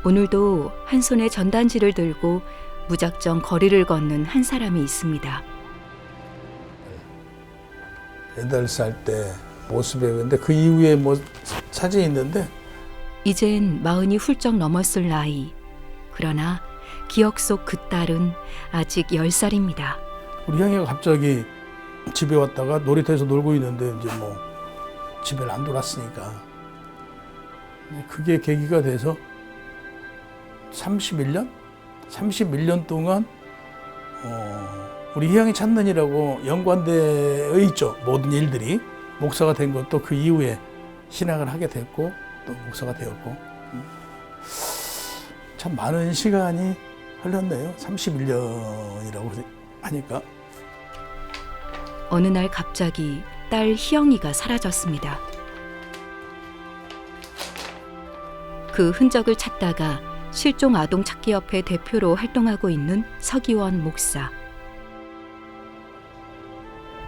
오늘도 한 손에 전단지를 들고 무작정 거리를 걷는 한 사람이 있습니다. 8살 때 모습이에요. 근데 그 이후에 뭐 사진이 있는데 이젠 40이 훌쩍 넘었을 나이. 그러나 기억 속 그 딸은 아직 10살입니다. 우리 형이가 갑자기 집에 왔다가 놀이터에서 놀고 있는데 이제 뭐 집에 안 돌았으니까 그게 계기가 돼서 31년 동안 우리 희양이 찾는이라고 연관되어 있죠. 모든 일들이. 목사가 된 것도 그 이후에 신앙을 하게 됐고 또 목사가 되었고 참 많은 시간이 흘렀네요. 31년이라고 하니까. 어느 날 갑자기 딸 희영이가 사라졌습니다. 그 흔적을 찾다가 실종 아동 찾기 협회 대표로 활동하고 있는 서기원 목사.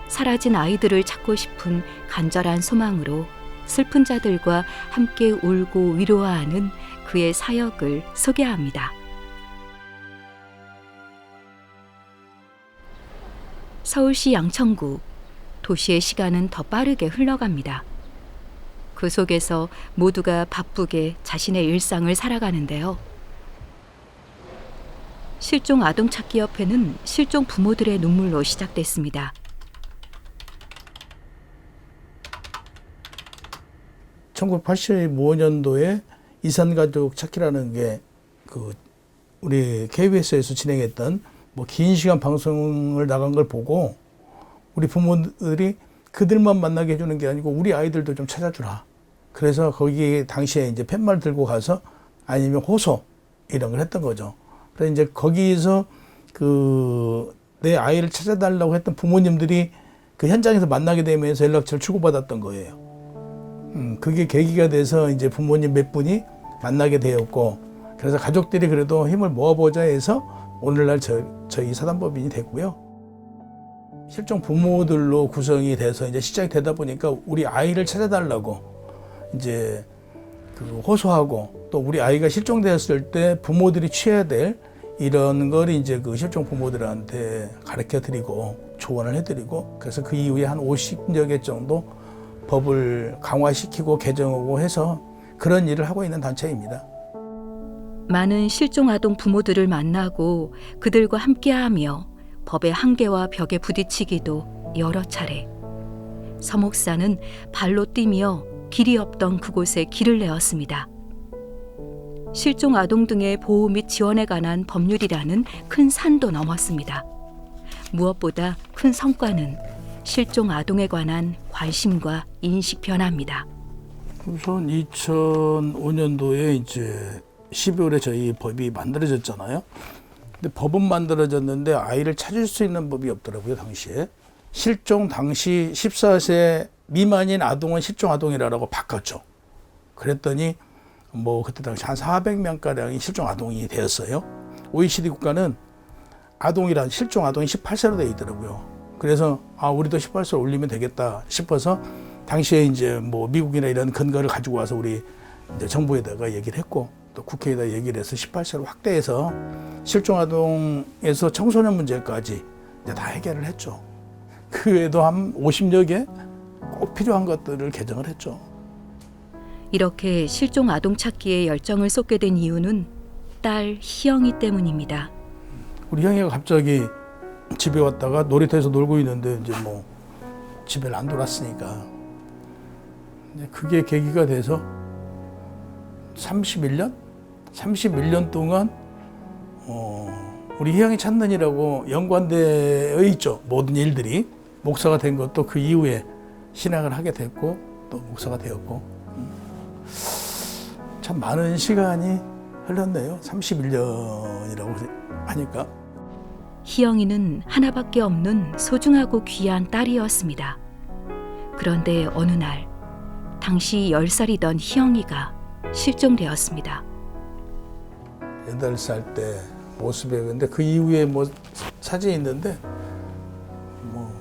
사라진 아이들을 찾고 싶은 간절한 소망으로 슬픈 자들과 함께 울고 위로하는 그의 사역을 소개합니다. 서울시 양천구. 도시의 시간은 더 빠르게 흘러갑니다. 그 속에서 모두가 바쁘게 자신의 일상을 살아가는데요. 실종 아동 찾기 협회는 실종 부모들의 눈물로 시작됐습니다. (1985년도에) 이산가족 찾기라는 게 우리 KBS에서 진행했던 뭐 긴 시간 방송을 나간 걸 보고 우리 부모들이 그들만 만나게 해주는 게 아니고 우리 아이들도 좀 찾아주라. 그래서 거기에 당시에 이제 팻말 들고 가서 아니면 호소 이런 걸 했던 거죠. 그래서 이제 거기서 내 아이를 찾아달라고 했던 부모님들이 그 현장에서 만나게 되면서 연락처를 주고받았던 거예요. 그게 계기가 돼서 이제 부모님 몇 분이 만나게 되었고, 그래서 가족들이 그래도 힘을 모아보자 해서 오늘날 저희 사단법인이 됐고요. 실종 부모들로 구성이 돼서 이제 시작이 되다 보니까 우리 아이를 찾아달라고 이제 호소하고, 또 우리 아이가 실종되었을 때 부모들이 취해야 될 이런 걸 이제 실종 부모들한테 가르쳐 드리고 조언을 해드리고, 그래서 그 이후에 한 50여 개 정도 법을 강화시키고 개정하고 해서 그런 일을 하고 있는 단체입니다. 많은 실종 아동 부모들을 만나고 그들과 함께하며 법의 한계와 벽에 부딪히기도 여러 차례. 서 목사는 발로 뛰며 길이 없던 그곳에 길을 내었습니다. 실종 아동 등의 보호 및 지원에 관한 법률이라는 큰 산도 넘었습니다. 무엇보다 큰 성과는 실종 아동에 관한 관심과 인식 변화입니다. 우선 2005년도에 이제 12월에 저희 법이 만들어졌잖아요. 근데 법은 만들어졌는데 아이를 찾을 수 있는 법이 없더라고요, 당시에. 실종 당시 14세 미만인 아동은 실종 아동이라고 바꿨죠. 그랬더니 뭐 그때 당시 한 400명가량이 실종 아동이 되었어요. OECD 국가는 실종 아동이 18세로 되어 있더라고요. 그래서 우리도 18세 올리면 되겠다 싶어서 당시에 이제 뭐 미국이나 이런 근거를 가지고 와서 우리 이제 정부에다가 얘기를 했고, 또 국회에다 얘기를 해서 18세로 확대해서 실종 아동에서 청소년 문제까지 이제 다 해결을 했죠. 그 외에도 한 50여 개 꼭 필요한 것들을 개정을 했죠. 이렇게 실종 아동 찾기에 열정을 쏟게 된 이유는 딸 희영이 때문입니다. 우리 형이가 갑자기 집에 왔다가 놀이터에서 놀고 있는데 이제 뭐 집에 안 돌았으니까 그게 계기가 돼서 31년 동안 우리 희양이 찾는이라고 연관되어 있죠. 모든 일들이. 목사가 된 것도 그 이후에 신앙을 하게 됐고 또 목사가 되었고 참 많은 시간이 흘렀네요. 31년이라고 하니까. 희영이는 하나밖에 없는 소중하고 귀한 딸이었습니다. 그런데 어느 날 당시 10살이던 희영이가 실종되었습니다. 8살 때 모습이에요. 근데 그 이후에 뭐 사진이 있는데 뭐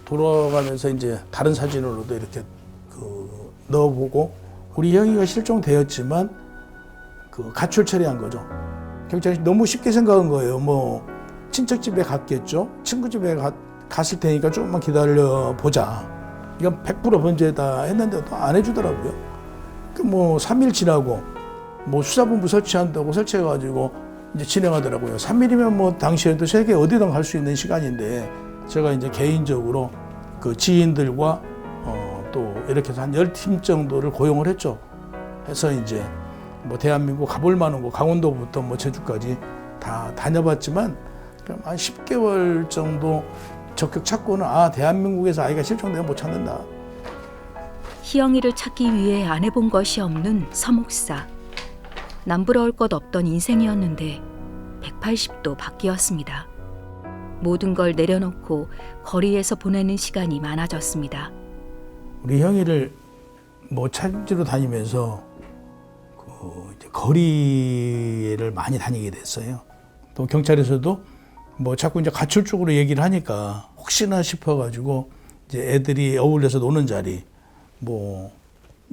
돌아가면서 이제 다른 사진으로도 이렇게 넣어보고, 우리 형이가 실종되었지만 그 가출 처리한 거죠. 경찰이 너무 쉽게 생각한 거예요. 뭐 친척 집에 갔겠죠. 친구 집에 갔을 테니까 조금만 기다려 보자. 이건 100% 범죄다 했는데도 안 해주더라고요. 그 뭐 3일 지나고 뭐 수사본부 설치한다고 설치해가지고 이제 진행하더라고요. 3일이면 뭐 당시에도 세계 어디든 갈 수 있는 시간인데 제가 이제 개인적으로 그 지인들과 또 이렇게 해서 한 10팀 정도를 고용을 했죠. 해서 이제 뭐 대한민국 가볼 만한 곳 강원도부터 뭐 제주까지 다 다녀봤지만 한 10개월 정도 적격 찾고는 대한민국에서 아이가 실종되면 못 찾는다. 희영이를 찾기 위해 안 해본 것이 없는 서 목사. 남부러울 것 없던 인생이었는데 180도 바뀌었습니다. 모든 걸 내려놓고 거리에서 보내는 시간이 많아졌습니다. 우리 형이를 뭐 찾으러 다니면서 그 이제 거리를 많이 다니게 됐어요. 또 경찰에서도 뭐 자꾸 이제 가출 쪽으로 얘기를 하니까 혹시나 싶어가지고 이제 애들이 어울려서 노는 자리, 뭐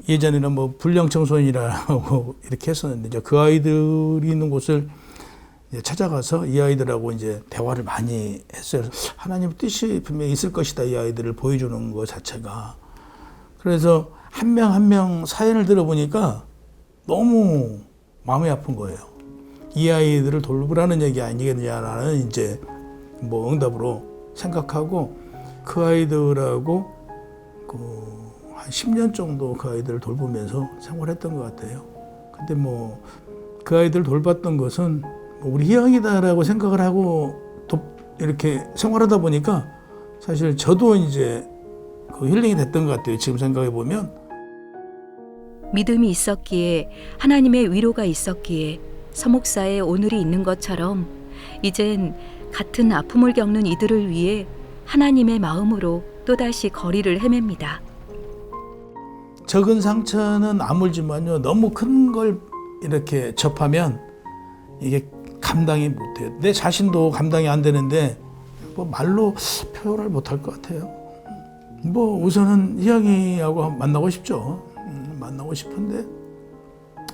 예전에는 뭐 불량 청소년이라고 이렇게 했었는데 이제 그 아이들이 있는 곳을 이제 찾아가서 이 아이들하고 이제 대화를 많이 했어요. 하나님 뜻이 분명히 있을 것이다, 이 아이들을 보여주는 것 자체가. 그래서 한 명 한 명 사연을 들어보니까 너무 마음이 아픈 거예요. 이 아이들을 돌보라는 얘기 아니겠냐라는 이제 뭐 응답으로 생각하고 그 아이들하고 한 10년 정도 그 아이들을 돌보면서 생활했던 것 같아요. 근데 뭐 그 아이들을 돌봤던 것은 우리 희영이다라고 생각을 하고 이렇게 생활하다 보니까 사실 저도 이제 그 힐링이 됐던 것 같아요. 지금 생각해 보면. 믿음이 있었기에 하나님의 위로가 있었기에 서 목사의 오늘이 있는 것처럼 이젠 같은 아픔을 겪는 이들을 위해 하나님의 마음으로 또다시 거리를 헤맵니다. 적은 상처는 아물지만요, 너무 큰 걸 이렇게 접하면 이게 감당이 못해요. 내 자신도 감당이 안 되는데 뭐 말로 표현을 못할 것 같아요. 뭐 우선은 희영이하고 만나고 싶죠. 만나고 싶은데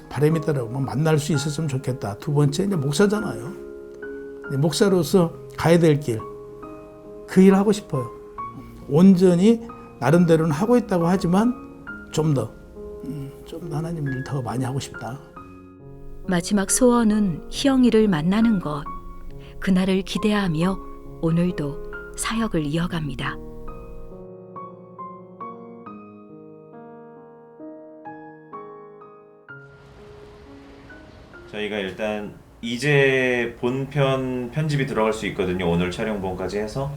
바람이 있더라고. 만날 수 있었으면 좋겠다. 두 번째 이제 목사잖아요. 이제 목사로서 가야 될 길, 그 일 하고 싶어요. 온전히 나름대로는 하고 있다고 하지만 좀 더 하나님을 더 많이 하고 싶다. 마지막 소원은 희영이를 만나는 것. 그날을 기대하며 오늘도 사역을 이어갑니다. 저희가 일단 이제 본편 편집이 들어갈 수 있거든요. 오늘 촬영본까지 해서.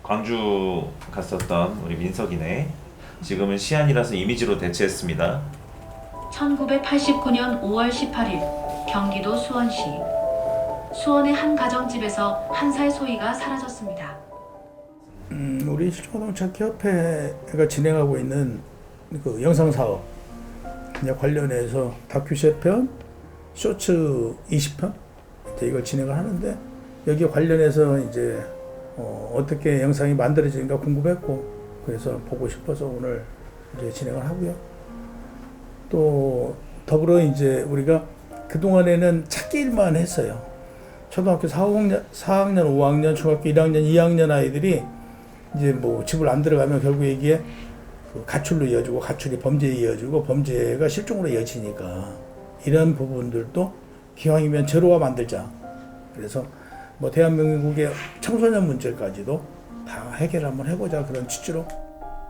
광주 갔었던 우리 민석이네. 지금은 시안이라서 이미지로 대체했습니다. 1989년 5월 18일 경기도 수원시. 수원의 한 가정집에서 한 살 소희가 사라졌습니다. 우리 실종아동찾기협회가 진행하고 있는 그 영상 사업 관련해서 다큐 3편, 쇼츠 20편 이걸 진행을 하는데 여기에 관련해서 이제 어떻게 영상이 만들어지는가 궁금했고 그래서 보고 싶어서 오늘 이제 진행을 하고요. 또 더불어 이제 우리가 그동안에는 찾기 일만 했어요. 초등학교 4학년, 5학년, 중학교 1학년, 2학년 아이들이 이제 뭐 집을 안 들어가면 결국 이게 그 가출로 이어지고 가출이 범죄에 이어지고 범죄가 실종으로 이어지니까 이런 부분들도 기왕이면 제로화 만들자. 그래서 뭐 대한민국의 청소년 문제까지도 다 해결 한번 해보자 그런 취지로.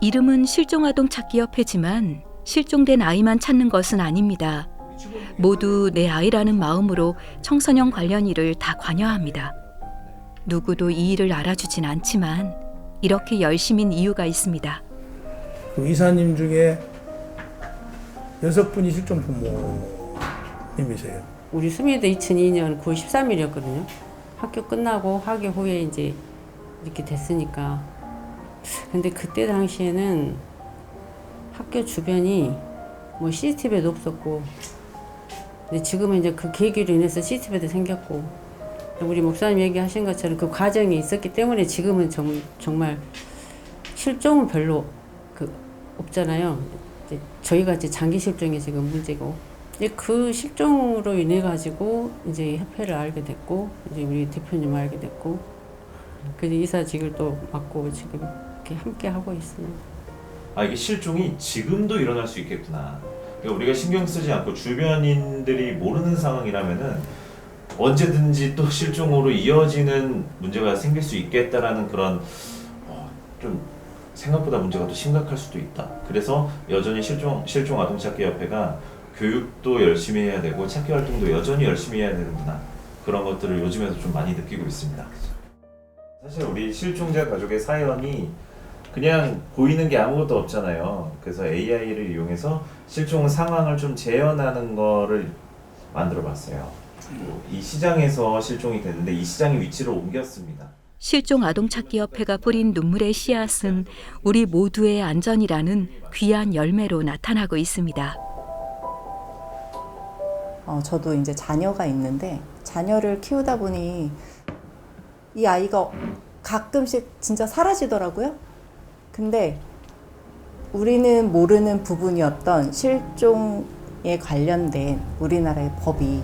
이름은 실종아동찾기협회지만 실종된 아이만 찾는 것은 아닙니다. 모두 내 아이라는 마음으로 청소년 관련 일을 다 관여합니다. 누구도 이 일을 알아주진 않지만 이렇게 열심인 이유가 있습니다. 그 이사님 중에 6분이 실종 부모님이세요. 우리 수미도 2002년 9월 13일이었거든요. 학교 끝나고 학교 후에 이제 이렇게 됐으니까. 근데 그때 당시에는 학교 주변이 뭐 CCTV도 없었고, 근데 지금은 이제 그 계기로 인해서 CCTV도 생겼고, 우리 목사님 얘기하신 것처럼 그 과정이 있었기 때문에 지금은 정말 실종은 별로 없잖아요. 이제 저희가 이제 장기 실종이 지금 문제고, 이제 그 실종으로 인해 가지고 이제 협회를 알게 됐고 이제 우리 대표님 알게 됐고 그래서 이사직을 또 맡고 지금 이렇게 함께 하고 있습니다. 아, 이게 실종이 지금도 일어날 수 있겠구나. 그러니까 우리가 신경 쓰지 않고 주변인들이 모르는 상황이라면은 언제든지 또 실종으로 이어지는 문제가 생길 수 있겠다라는 그런 좀 생각보다 문제가 또 심각할 수도 있다. 그래서 여전히 실종 아동 찾기 협회가 교육도 열심히 해야 되고 찾기 활동도 여전히 열심히 해야 되는구나. 그런 것들을 요즘에도 좀 많이 느끼고 있습니다. 사실 우리 실종자 가족의 사연이 그냥 보이는 게 아무것도 없잖아요. 그래서 AI를 이용해서 실종 상황을 좀 재현하는 거를 만들어 봤어요. 이 시장에서 실종이 됐는데 이 시장의 위치를 옮겼습니다. 실종 아동 찾기 협회가 뿌린 눈물의 씨앗은 우리 모두의 안전이라는 귀한 열매로 나타나고 있습니다. 저도 이제 자녀가 있는데 자녀를 키우다 보니 이 아이가 가끔씩 진짜 사라지더라고요. 근데 우리는 모르는 부분이었던 실종에 관련된 우리나라의 법이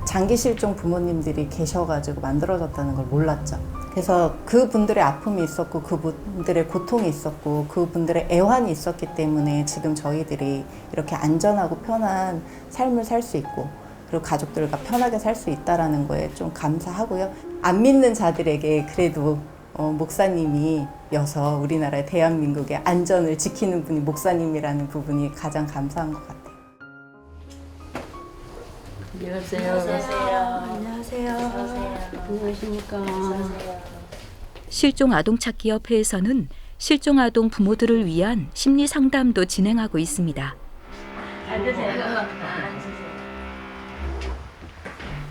장기 실종 부모님들이 계셔가지고 만들어졌다는 걸 몰랐죠. 그래서 그분들의 아픔이 있었고 그분들의 고통이 있었고 그분들의 애환이 있었기 때문에 지금 저희들이 이렇게 안전하고 편한 삶을 살 수 있고 그리고 가족들과 편하게 살 수 있다는 거에 좀 감사하고요. 안 믿는 자들에게 그래도 목사님이어서 우리나라의 대한민국의 안전을 지키는 분이 목사님이라는 부분이 가장 감사한 것 같아요. 안녕하세요. 안녕하십니까. 실종 아동 찾기 협회에서는 실종 아동 부모들을 위한 심리 상담도 진행하고 있습니다.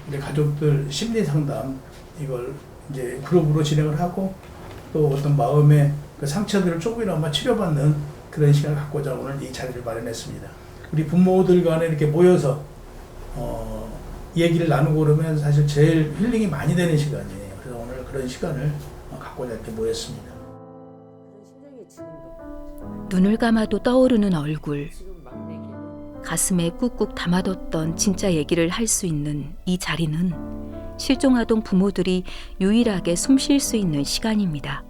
이제 가족들 심리 상담 이걸 이제 그룹으로 진행을 하고 또 어떤 마음의 그 상처들을 조금이나마 치료받는 그런 시간을 갖고자 오늘 이 자리를 마련했습니다. 우리 부모들 간에 이렇게 모여서 얘기를 나누고 그러면 사실 제일 힐링이 많이 되는 시간이에요. 그래서 오늘 그런 시간을 갖고자 이렇게 모였습니다. 눈을 감아도 떠오르는 얼굴, 가슴에 꾹꾹 담아뒀던 진짜 얘기를 할 수 있는 이 자리는 실종 아동 부모들이 유일하게 숨 쉴 수 있는 시간입니다.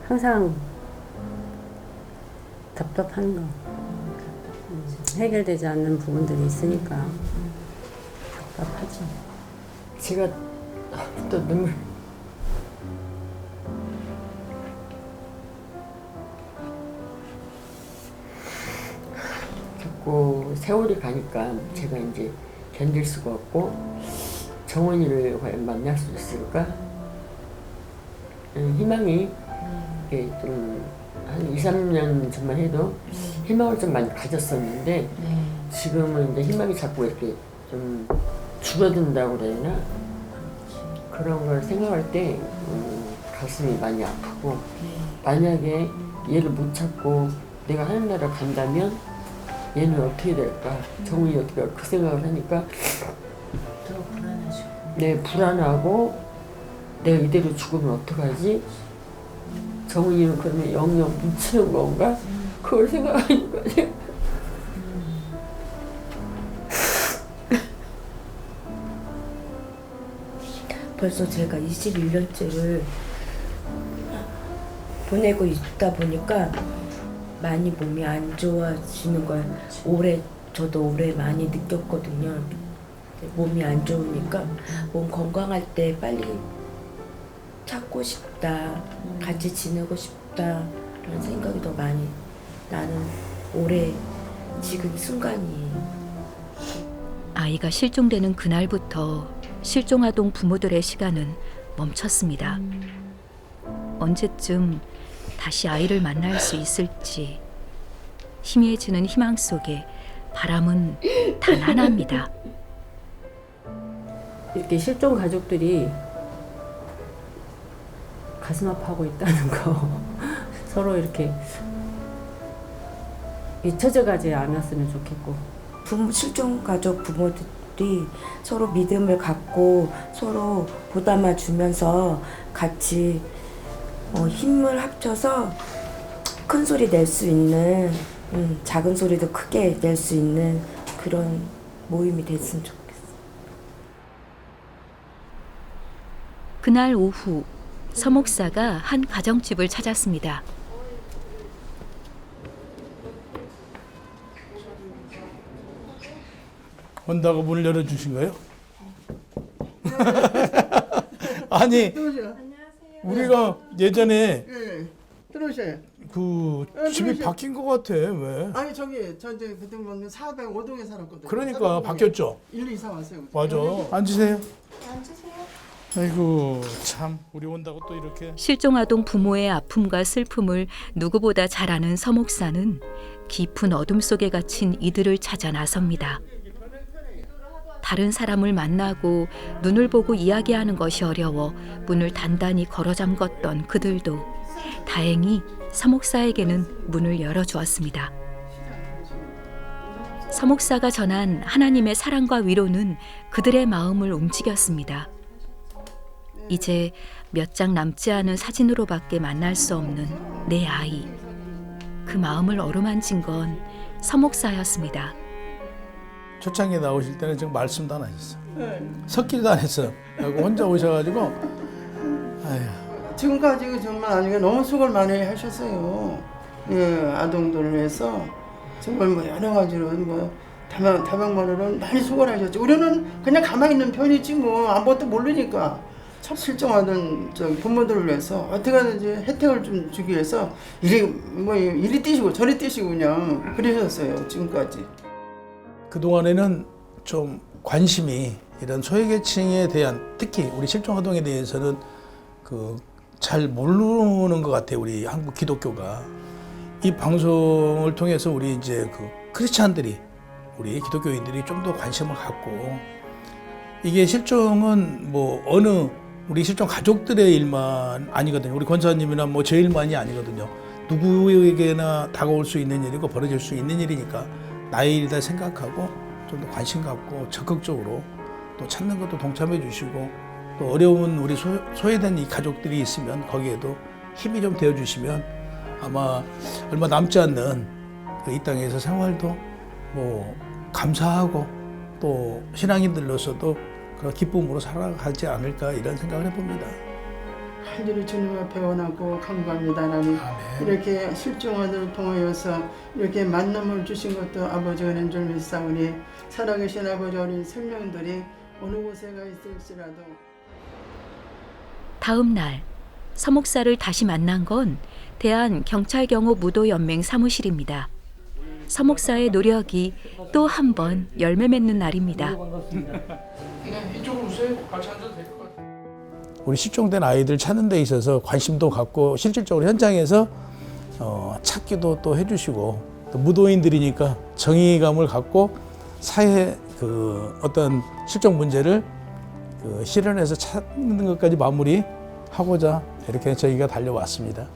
항상 답답한 거 해결되지 않는 부분들이 있으니까 답답하죠. 제가 또 눈물 자꾸 세월이 가니까 제가 이제 견딜 수가 없고 정원이를 과연 만날 수 있을까? 희망이 좀 한 2, 3년 전만 해도 희망을 좀 많이 가졌었는데 지금은 이제 희망이 자꾸 이렇게 좀 줄어든다고 그래야 되나? 그런 걸 생각할 때 가슴이 많이 아프고 만약에 얘를 못 찾고 내가 하늘나라 간다면 얘는 어떻게 될까? 정훈이 어떻게 할까? 그 생각을 하니까 더 불안하죠. 네, 불안하고 내가 이대로 죽으면 어떡하지? 정훈이는 그러면 영영 묻히는 건가? 그걸 생각하니까 제가 벌써 제가 21년째를 보내고 있다 보니까 많이 몸이 안 좋아지는 걸 저도 올해 많이 느꼈거든요. 몸이 안 좋으니까 몸 건강할 때 빨리 찾고 싶다, 같이 지내고 싶다 라는 생각이 더 많이 나는 올해 지금 순간이에요. 아이가 실종되는 그날부터 실종 아동 부모들의 시간은 멈췄습니다. 언제쯤 다시 아이를 만날 수 있을지 희미해지는 희망 속에 바람은 단 하나입니다. 이렇게 실종 가족들이 가슴 아파하고 있다는 거 서로 이렇게 잊혀져가지 않았으면 좋겠고 실종 가족 부모들이 서로 믿음을 갖고 서로 보담아 주면서 같이 힘을 합쳐서 큰 소리 낼 수 있는 작은 소리도 크게 낼 수 있는 그런 모임이 됐으면 좋겠어요. 그날 오후 서 목사가 한 가정집을 찾았습니다. 온다고 문을 열어주신 거예요? 아니, 우리가 예전에 예, 들어오셔요. 그 집이 바뀐 것 같아. 왜? 아니 저기 저 이제 그때 보면 405동에 살았거든요. 그러니까 바뀌었죠. 일로 이사 왔어요. 맞아. 앉으세요. 아이고 참 우리 온다고 또 이렇게. 실종아동 부모의 아픔과 슬픔을 누구보다 잘 아는 서 목사는 깊은 어둠 속에 갇힌 이들을 찾아 나섭니다. 다른 사람을 만나고 눈을 보고 이야기하는 것이 어려워 문을 단단히 걸어 잠궜던 그들도 다행히 서 목사에게는 문을 열어주었습니다. 서 목사가 전한 하나님의 사랑과 위로는 그들의 마음을 움직였습니다. 이제 몇 장 남지 않은 사진으로밖에 만날 수 없는 내 아이. 그 마음을 어루만진 건 서 목사였습니다. 초창기에 나오실 때는 지금 말씀도 안 하셨어. 섞기도 안 했어. 그리고 혼자 오셔가지고 아휴. 지금까지 정말 아니게 너무 수고를 많이 하셨어요. 예, 아동들을 위해서 정말 뭐 여러 가지로 뭐 다방면으로 많이 수고를 하셨죠. 우리는 그냥 가만히 있는 편이지 뭐 아무것도 모르니까. 참 실종하던 저 부모들을 위해서 어떻게 하든지 혜택을 좀 주기 위해서 이리 뛰시고 저리 뛰시고 그냥 그러셨어요. 지금까지. 그동안에는 좀 관심이 이런 소외계층에 대한 특히 우리 실종아동에 대해서는 그 잘 모르는 것 같아요. 우리 한국 기독교가. 이 방송을 통해서 우리 이제 그 크리스찬들이 우리 기독교인들이 좀 더 관심을 갖고 이게 실종은 뭐 어느 우리 실종 가족들의 일만 아니거든요. 우리 권사님이나 뭐 제 일만이 아니거든요. 누구에게나 다가올 수 있는 일이고 벌어질 수 있는 일이니까 나의 일이다 생각하고 좀 더 관심 갖고 적극적으로 또 찾는 것도 동참해 주시고 또 어려운 우리 소외된 이 가족들이 있으면 거기에도 힘이 좀 되어 주시면 아마 얼마 남지 않는 이 땅에서 생활도 뭐 감사하고 또 신앙인들로서도 그런 기쁨으로 살아가지 않을까 이런 생각을 해봅니다. 간절히 주님 앞에 원하고 간구합니다. 하나님. 아멘. 이렇게 실종아들을 통하여서 이렇게 만남을 주신 것도 아버지 은혜인 줄 믿사오니 살아계신 아버지 어린 생명들이 어느 곳에 가 있을지라도 다음 날 서 목사를 다시 만난 건 대한경찰경호 무도연맹 사무실입니다. 서 목사의 노력이 또 한 번 열매 맺는 날입니다. 이쪽으로 오세요. 같이 앉아도 될 것 같아요. 우리 실종된 아이들 찾는 데 있어서 관심도 갖고 실질적으로 현장에서 찾기도 또 해주시고 또 무도인들이니까 정의감을 갖고 사회 그 어떤 실종 문제를 그 실현해서 찾는 것까지 마무리하고자 이렇게 저희가 달려왔습니다.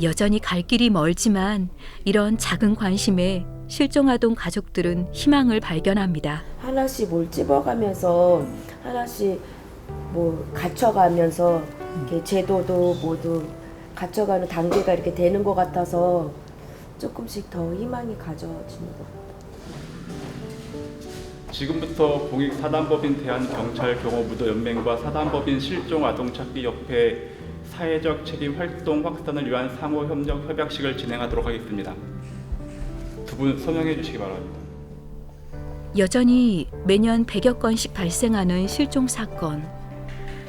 여전히 갈 길이 멀지만 이런 작은 관심에 실종아동 가족들은 희망을 발견합니다. 하나씩 뭘 찝어가면서 하나씩 뭐 갖춰가면서 이렇게 제도도 모두 갖춰가는 단계가 이렇게 되는 것 같아서 조금씩 더 희망이 가져지는 것 같아요. 지금부터 공익사단법인 대한경찰경호무도연맹과 사단법인 실종아동찾기협회 사회적 책임 활동 확산을 위한 상호협력 협약식을 진행하도록 하겠습니다. 두 분 서명해 주시기 바랍니다. 여전히 매년 100여 건씩 발생하는 실종 사건.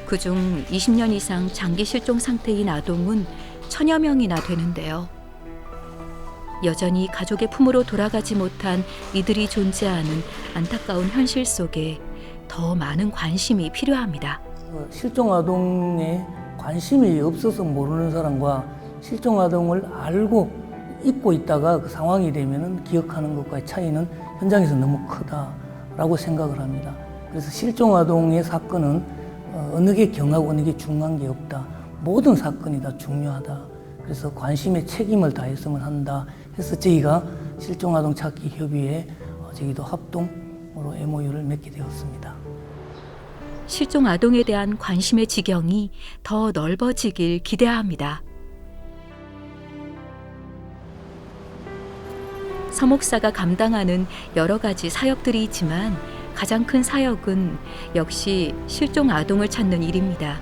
그중 20년 이상 장기 실종 상태인 아동은 1000여 명이나 되는데요. 여전히 가족의 품으로 돌아가지 못한 이들이 존재하는 안타까운 현실 속에 더 많은 관심이 필요합니다. 실종아동에 관심이 없어서 모르는 사람과 실종아동을 알고 잊고 있다가 그 상황이 되면 기억하는 것과의 차이는 현장에서 너무 크다라고 생각을 합니다. 그래서 실종아동의 사건은 어느 게 경하고 어느 게 중요한 게 없다. 모든 사건이 다 중요하다. 그래서 관심에 책임을 다했으면 한다 해서 저희가 실종아동 찾기 협의회 저희도 합동으로 MOU를 맺게 되었습니다. 실종 아동에 대한 관심의 지경이 더 넓어지길 기대합니다. 서 목사가 감당하는 여러 가지 사역들이 있지만 가장 큰 사역은 역시 실종 아동을 찾는 일입니다.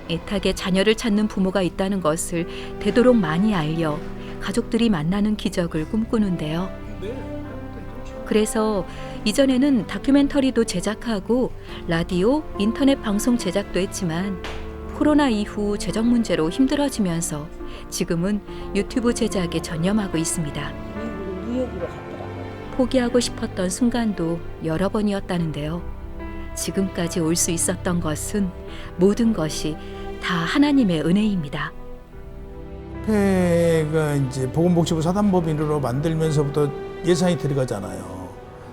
애타게 자녀를 찾는 부모가 있다는 것을 되도록 많이 알려 가족들이 만나는 기적을 꿈꾸는데요. 그래서 이전에는 다큐멘터리도 제작하고 라디오, 인터넷 방송 제작도 했지만 코로나 이후 재정 문제로 힘들어지면서 지금은 유튜브 제작에 전념하고 있습니다. 포기하고 싶었던 순간도 여러 번이었다는데요. 지금까지 올 수 있었던 것은 모든 것이 다 하나님의 은혜입니다. 협회가 이제 보건복지부 사단법인으로 만들면서부터 예산이 들어가잖아요.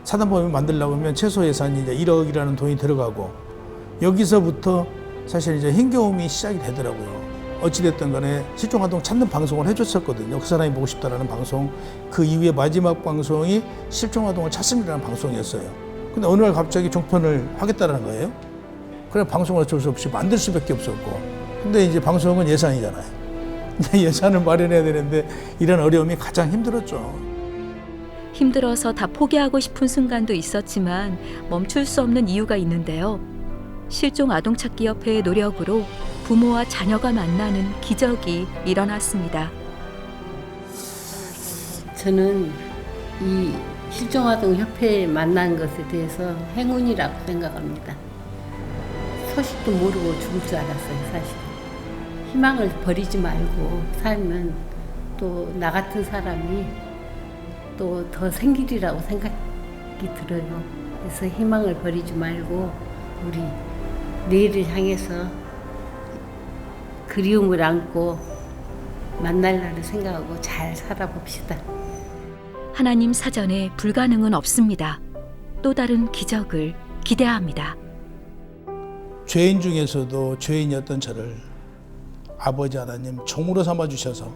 사단법인 만들려고 하면 최소 예산이 이제 1억이라는 돈이 들어가고 여기서부터 사실 이제 힘겨움이 시작이 되더라고요. 어찌됐든 간에 실종아동 찾는 방송을 해줬었거든요. 그 사람이 보고 싶다라는 방송. 그 이후에 마지막 방송이 실종아동을 찾습니다라는 방송이었어요. 근데 어느 날 갑자기 종편을 하겠다라는 거예요. 그래 방송을 어쩔 수 없이 만들 수밖에 없었고. 근데 이제 방송은 예산이잖아요. 예산을 마련해야 되는데 이런 어려움이 가장 힘들었죠. 힘들어서 다 포기하고 싶은 순간도 있었지만 멈출 수 없는 이유가 있는데요. 실종 아동 찾기 협회의 노력으로 부모와 자녀가 만나는 기적이 일어났습니다. 저는 이 실종아동 협회에 만난 것에 대해서 행운이라고 생각합니다. 소식도 모르고 죽을 줄 알았어요, 사실. 희망을 버리지 말고 살면 또 나 같은 사람이 또 더 생기리라고 생각이 들어요. 그래서 희망을 버리지 말고 우리 내일을 향해서 그리움을 안고 만날 날을 생각하고 잘 살아봅시다. 하나님 사전에 불가능은 없습니다. 또 다른 기적을 기대합니다. 죄인 중에서도 죄인이었던 저를 아버지 하나님 종으로 삼아주셔서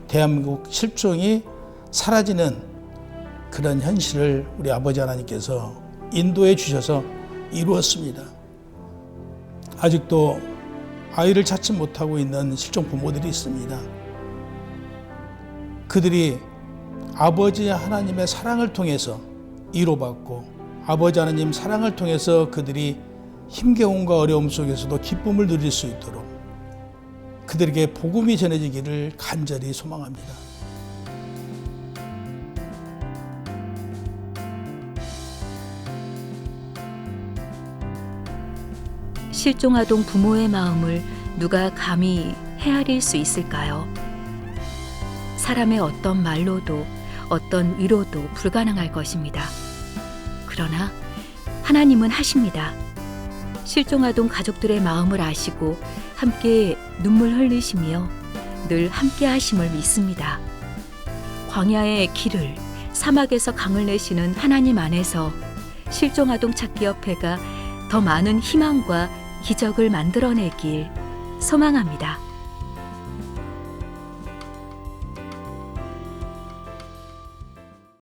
대한민국 실종이 사라지는 그런 현실을 우리 아버지 하나님께서 인도해 주셔서 이루었습니다. 아직도 아이를 찾지 못하고 있는 실종 부모들이 있습니다. 그들이 아버지 하나님의 사랑을 통해서 위로받고 아버지 하나님 사랑을 통해서 그들이 힘겨움과 어려움 속에서도 기쁨을 누릴 수 있도록 그들에게 복음이 전해지기를 간절히 소망합니다. 실종아동 부모의 마음을 누가 감히 헤아릴 수 있을까요? 사람의 어떤 말로도 어떤 위로도 불가능할 것입니다. 그러나 하나님은 하십니다. 실종아동 가족들의 마음을 아시고 함께 눈물 흘리시며 늘 함께 하심을 믿습니다. 광야의 길을, 사막에서 강을 내시는 하나님 안에서 실종아동 찾기 협회가 더 많은 희망과 기적을 만들어내길 소망합니다.